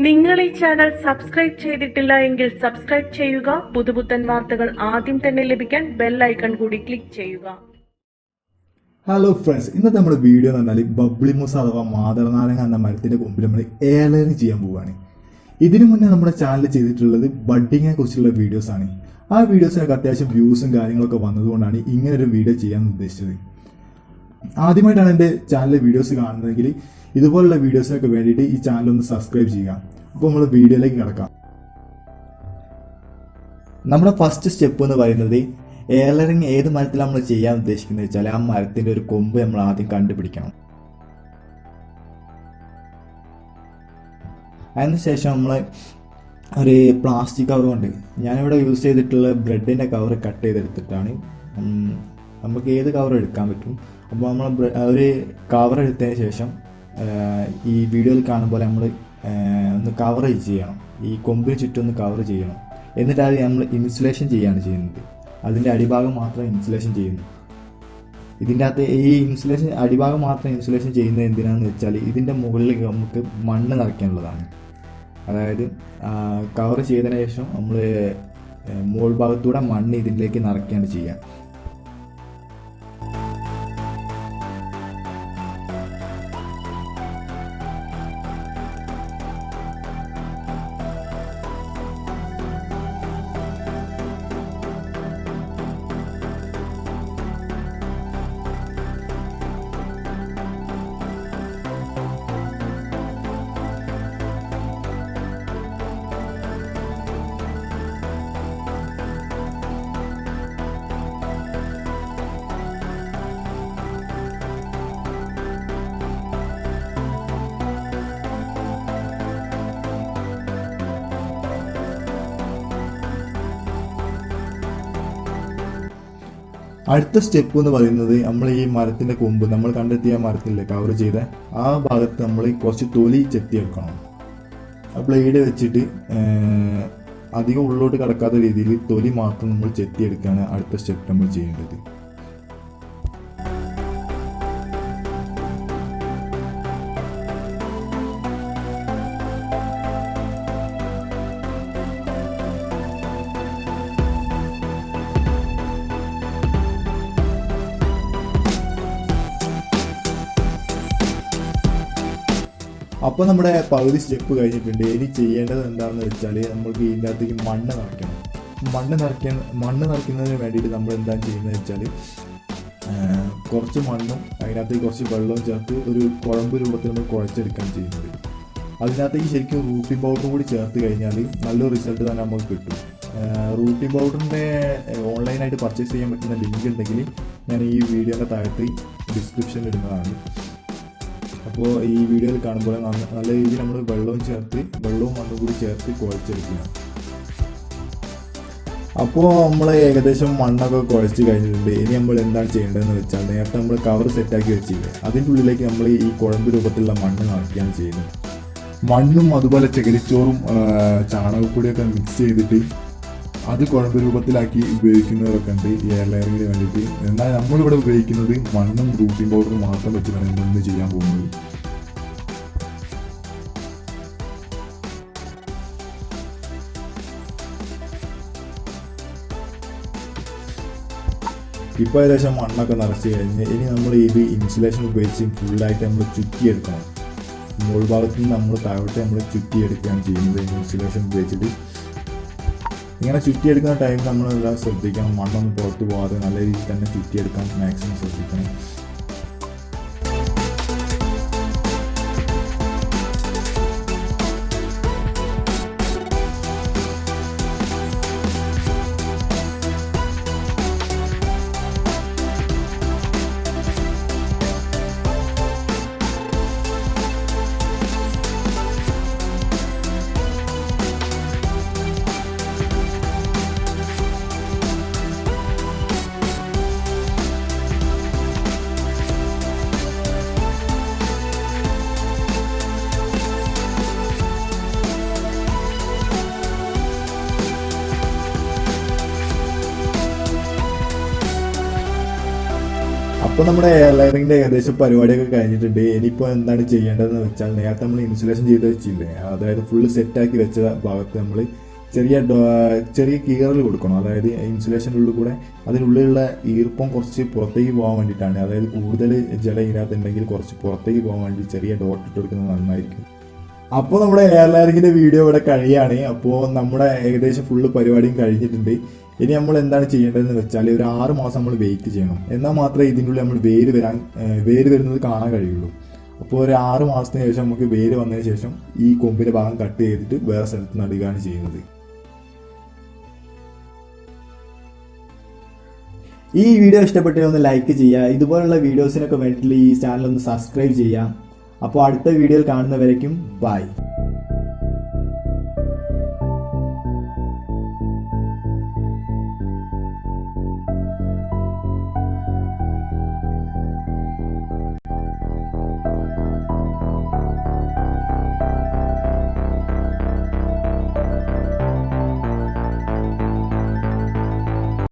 നിങ്ങൾ ഈ channel subscribe ചെയ്തിട്ടില്ല എങ്കിൽ സബ്സ്ക്രൈബ് ചെയ്യുക. പുതുപുത്തൻ വാർത്തകൾ ആദ്യം തന്നെ ലഭിക്കാൻ ബെൽ ഐക്കൺ കൂടി ക്ലിക്ക് ചെയ്യുക. ഹലോ ഫ്രണ്ട്സ്, ഇന്നത്തെ നമ്മുടെ വീഡിയോ എന്ന് പറഞ്ഞാൽ ബബ്ലിമൂസ് അഥവാ മാതളനാരങ്ങ എന്ന മരത്തിന്റെ കൊമ്പിൽ നമ്മൾ എയർലൈൻ ചെയ്യാൻ പോവുകയാണ്. ഇതിനു മുന്നേ നമ്മുടെ ചാനൽ ചെയ്തിട്ടുള്ളത് ബഡ്ഡിങ്ങിനെ കുറിച്ചുള്ള വീഡിയോസ് ആണ്. ആ വീഡിയോസിനൊക്കെ അത്യാവശ്യം വ്യൂസും കാര്യങ്ങളൊക്കെ വന്നതുകൊണ്ടാണ് ഇങ്ങനൊരു വീഡിയോ ചെയ്യാൻ ഉദ്ദേശിച്ചത്. ആദ്യമായിട്ടാണ് എൻ്റെ ചാനലിലെ വീഡിയോസ് കാണുന്നതെങ്കിൽ ഇതുപോലുള്ള വീഡിയോസിനൊക്കെ വേണ്ടിയിട്ട് ഈ ചാനൽ ഒന്ന് സബ്സ്ക്രൈബ് ചെയ്യുക. അപ്പോൾ നമ്മൾ വീഡിയോയിലേക്ക് കിടക്കാം. നമ്മുടെ ഫസ്റ്റ് സ്റ്റെപ്പ് എന്ന് പറയുന്നത് എയർലൈനിങ് ഏത് മരത്തിൽ നമ്മൾ ചെയ്യാൻ ഉദ്ദേശിക്കുന്നത് വെച്ചാൽ ആ മരത്തിന്റെ ഒരു കൊമ്പ് നമ്മൾ ആദ്യം കണ്ടുപിടിക്കണം. അതിനുശേഷം നമ്മൾ ഒരു പ്ലാസ്റ്റിക് കവർ കൊണ്ട്, ഞാനിവിടെ യൂസ് ചെയ്തിട്ടുള്ള ബ്രെഡിന്റെ കവർ കട്ട് ചെയ്തെടുത്തിട്ടാണ്. നമുക്ക് ഏത് കവർ എടുക്കാൻ പറ്റും. അപ്പോൾ നമ്മൾ ഒരു കവർ എടുത്തതിന് ശേഷം ഈ വീഡിയോയിൽ കാണുമ്പോൾ നമ്മൾ ഒന്ന് കവർ ചെയ്യണം. ഈ കൊമ്പിന് ചുറ്റും ഒന്ന് കവർ ചെയ്യണം. എന്നിട്ട് അത് നമ്മൾ ഇൻസുലേഷൻ ചെയ്യുകയാണ് ചെയ്യുന്നത്. അതിൻ്റെ അടിഭാഗം മാത്രം ഇൻസുലേഷൻ ചെയ്യുന്നു. ഇതിൻ്റെ അകത്ത് ഈ അടിഭാഗം മാത്രം ഇൻസുലേഷൻ ചെയ്യുന്നത് എന്തിനാണെന്ന് വെച്ചാൽ ഇതിൻ്റെ മുകളിൽ നമുക്ക് മണ്ണ് നിറയ്ക്കാനുള്ളതാണ്. അതായത് കവർ ചെയ്തതിന് ശേഷം നമ്മൾ മുകൾ ഭാഗത്തൂടെ മണ്ണ് ഇതിലേക്ക് നിറയ്ക്കുകയാണ് ചെയ്യുക. അടുത്ത സ്റ്റെപ്പ് എന്ന് പറയുന്നത് നമ്മൾ ഈ മരത്തിൻ്റെ കൊമ്പ് നമ്മൾ കണ്ടെത്തിയ മരത്തിലെ കവർ ചെയ്ത ആ ഭാഗത്ത് നമ്മൾ കുറച്ച് തൊലി ചെത്തിയെടുക്കണം. ആ ബ്ലേഡ് വെച്ചിട്ട് അധികം ഉള്ളോട്ട് കടക്കാത്ത രീതിയിൽ തൊലി മാത്രം നമ്മൾ ചെത്തിയെടുക്കുകയാണ് അടുത്ത സ്റ്റെപ്പ് നമ്മൾ ചെയ്യേണ്ടത്. അപ്പോൾ നമ്മുടെ പകുതി സ്റ്റെപ്പ് കഴിഞ്ഞിട്ടുണ്ട്. ഇനി ചെയ്യേണ്ടത് എന്താണെന്ന് വെച്ചാൽ നമുക്ക് ഇതിൻ്റെ അകത്തേക്ക് മണ്ണ് നിറയ്ക്കണം. മണ്ണ് നിറയ്ക്കുന്നതിന് വേണ്ടിയിട്ട് നമ്മൾ എന്താണ് ചെയ്യുന്നത് വെച്ചാൽ കുറച്ച് മണ്ണും അതിനകത്തേക്ക് കുറച്ച് വെള്ളവും ചേർത്ത് ഒരു കുഴമ്പ് രൂപത്തിൽ നമ്മൾ കുഴച്ചെടുക്കുകയാണ് ചെയ്യുന്നത്. അതിനകത്തേക്ക് ശരിക്കും റൂട്ടിംഗ് പൗഡറും കൂടി ചേർത്ത് കഴിഞ്ഞാൽ നല്ലൊരു റിസൾട്ട് തന്നെ നമുക്ക് കിട്ടും. റൂട്ടിംഗ് പൗഡറിൻ്റെ ഓൺലൈനായിട്ട് പർച്ചേസ് ചെയ്യാൻ പറ്റുന്ന ലിങ്ക് ഉണ്ടെങ്കിൽ ഞാൻ ഈ വീഡിയോയുടെ താഴത്ത് ഡിസ്ക്രിപ്ഷനിൽ ഇടുന്നതാണ്. അപ്പോൾ ഈ വീഡിയോയിൽ കാണുമ്പോൾ നല്ല രീതിയിൽ നമ്മൾ വെള്ളവും മണ്ണും കൂടി ചേർത്ത് കുഴച്ചെടുക്കുക. അപ്പോൾ നമ്മൾ ഏകദേശം മണ്ണൊക്കെ കുഴച്ച് കഴിഞ്ഞിട്ടുണ്ട്. ഇനി നമ്മൾ എന്താണ് ചെയ്യേണ്ടതെന്ന് വെച്ചാൽ നേരത്തെ നമ്മൾ കവർ സെറ്റാക്കി വെച്ചില്ലേ, അതിൻ്റെ ഉള്ളിലേക്ക് നമ്മൾ ഈ കുഴമ്പ് രൂപത്തിലുള്ള മണ്ണ് നിറയ്ക്കുകയാണ് ചെയ്യുന്നത്. മണ്ണും അതുപോലെ ചകിരിച്ചോറും ചാണകപ്പൊടിയൊക്കെ മിക്സ് ചെയ്തിട്ട് അത് കുഴമ്പ് രൂപത്തിലാക്കി ഉപയോഗിക്കുന്നവരൊക്കെ ഉണ്ട് ഈ എയർലൈനിങ്ങിന് വേണ്ടിയിട്ട്. എന്നാൽ നമ്മളിവിടെ ഉപയോഗിക്കുന്നത് മണ്ണും റൂട്ടിംഗ് പൗഡറും മാത്രം വെച്ചിട്ടാണ് ഇന്ന് ചെയ്യാൻ പോകുന്നത്. ഇപ്പോൾ ഏകദേശം മണ്ണൊക്കെ നിറച്ച് കഴിഞ്ഞ് ഇനി നമ്മൾ ഇത് ഇൻസുലേഷൻ ഉപയോഗിച്ച് ഫുള്ളായിട്ട് നമ്മൾ ചുറ്റിയെടുക്കണം. മുകൾ ഭാഗത്ത് നിന്ന് നമ്മൾ താഴോട്ട് നമ്മൾ ചുറ്റിയെടുക്കുകയാണ് ചെയ്യുന്നത് ഇൻസുലേഷൻ ഉപയോഗിച്ചിട്ട്. ഇങ്ങനെ ചുറ്റിയെടുക്കുന്ന ടൈം നമ്മളെല്ലാം ശ്രദ്ധിക്കണം. മണ്ണൊന്നും പുറത്ത് പോകാതെ നല്ല രീതിയിൽ തന്നെ ചുറ്റിയെടുക്കാൻ മാക്സിമം ശ്രദ്ധിക്കണം. അപ്പോൾ നമ്മുടെ എയർലൈനിൻ്റെ ഏകദേശം പരിപാടിയൊക്കെ കഴിഞ്ഞിട്ടുണ്ട്. ഇനിയിപ്പോൾ എന്താണ് ചെയ്യേണ്ടതെന്ന് വെച്ചാൽ നേരത്തെ നമ്മൾ ഇൻസുലേഷൻ ചെയ്ത് വെച്ചില്ലേ, അതായത് ഫുള്ള് സെറ്റാക്കി വെച്ച ഭാഗത്ത് നമ്മൾ ചെറിയ കീറൽ കൊടുക്കണം. അതായത് ഇൻസുലേഷൻ്റെ ഉള്ളിൽ കൂടെ അതിനുള്ളിലുള്ള ഈർപ്പം കുറച്ച് പുറത്തേക്ക് പോകാൻ വേണ്ടിയിട്ടാണ്. അതായത് കൂടുതൽ ജലം ഇതിനകത്തുണ്ടെങ്കിൽ കുറച്ച് പുറത്തേക്ക് പോകാൻ വേണ്ടി ചെറിയ ഡോട്ട് ഇട്ട് കൊടുക്കുന്നത് നന്നായിരിക്കും. അപ്പോൾ നമ്മുടെ എയർലൈനിൻ്റെ വീഡിയോ ഇവിടെ കഴിയാണ്. അപ്പോൾ നമ്മുടെ ഏകദേശം ഫുള്ള് പരിപാടിയും കഴിഞ്ഞിട്ടുണ്ട്. ഇനി നമ്മൾ എന്താണ് ചെയ്യേണ്ടതെന്ന് വെച്ചാൽ ഒരു 6 മാസം നമ്മൾ വെയിറ്റ് ചെയ്യണം. എന്നാൽ മാത്രമേ ഇതിൻ്റെ ഉള്ളിൽ നമ്മൾ വേര് വരുന്നത് കാണാൻ കഴിയുള്ളൂ. അപ്പോൾ ഒരു 6 മാസത്തിന് ശേഷം നമുക്ക് വേര് വന്നതിന് ശേഷം ഈ കൊമ്പിൻ്റെ ഭാഗം കട്ട് ചെയ്തിട്ട് വേറെ സ്ഥലത്ത് നടുകയാണ് ചെയ്യുന്നത്. ഈ വീഡിയോ ഇഷ്ടപ്പെട്ടെങ്കിൽ ഒന്ന് ലൈക്ക് ചെയ്യുക. ഇതുപോലുള്ള വീഡിയോസിനൊക്കെ വേണ്ടിയിട്ടുള്ള ഈ ചാനൽ ഒന്ന് സബ്സ്ക്രൈബ് ചെയ്യുക. അപ്പോൾ അടുത്ത വീഡിയോയിൽ കാണുന്നവരേക്കും ബൈ.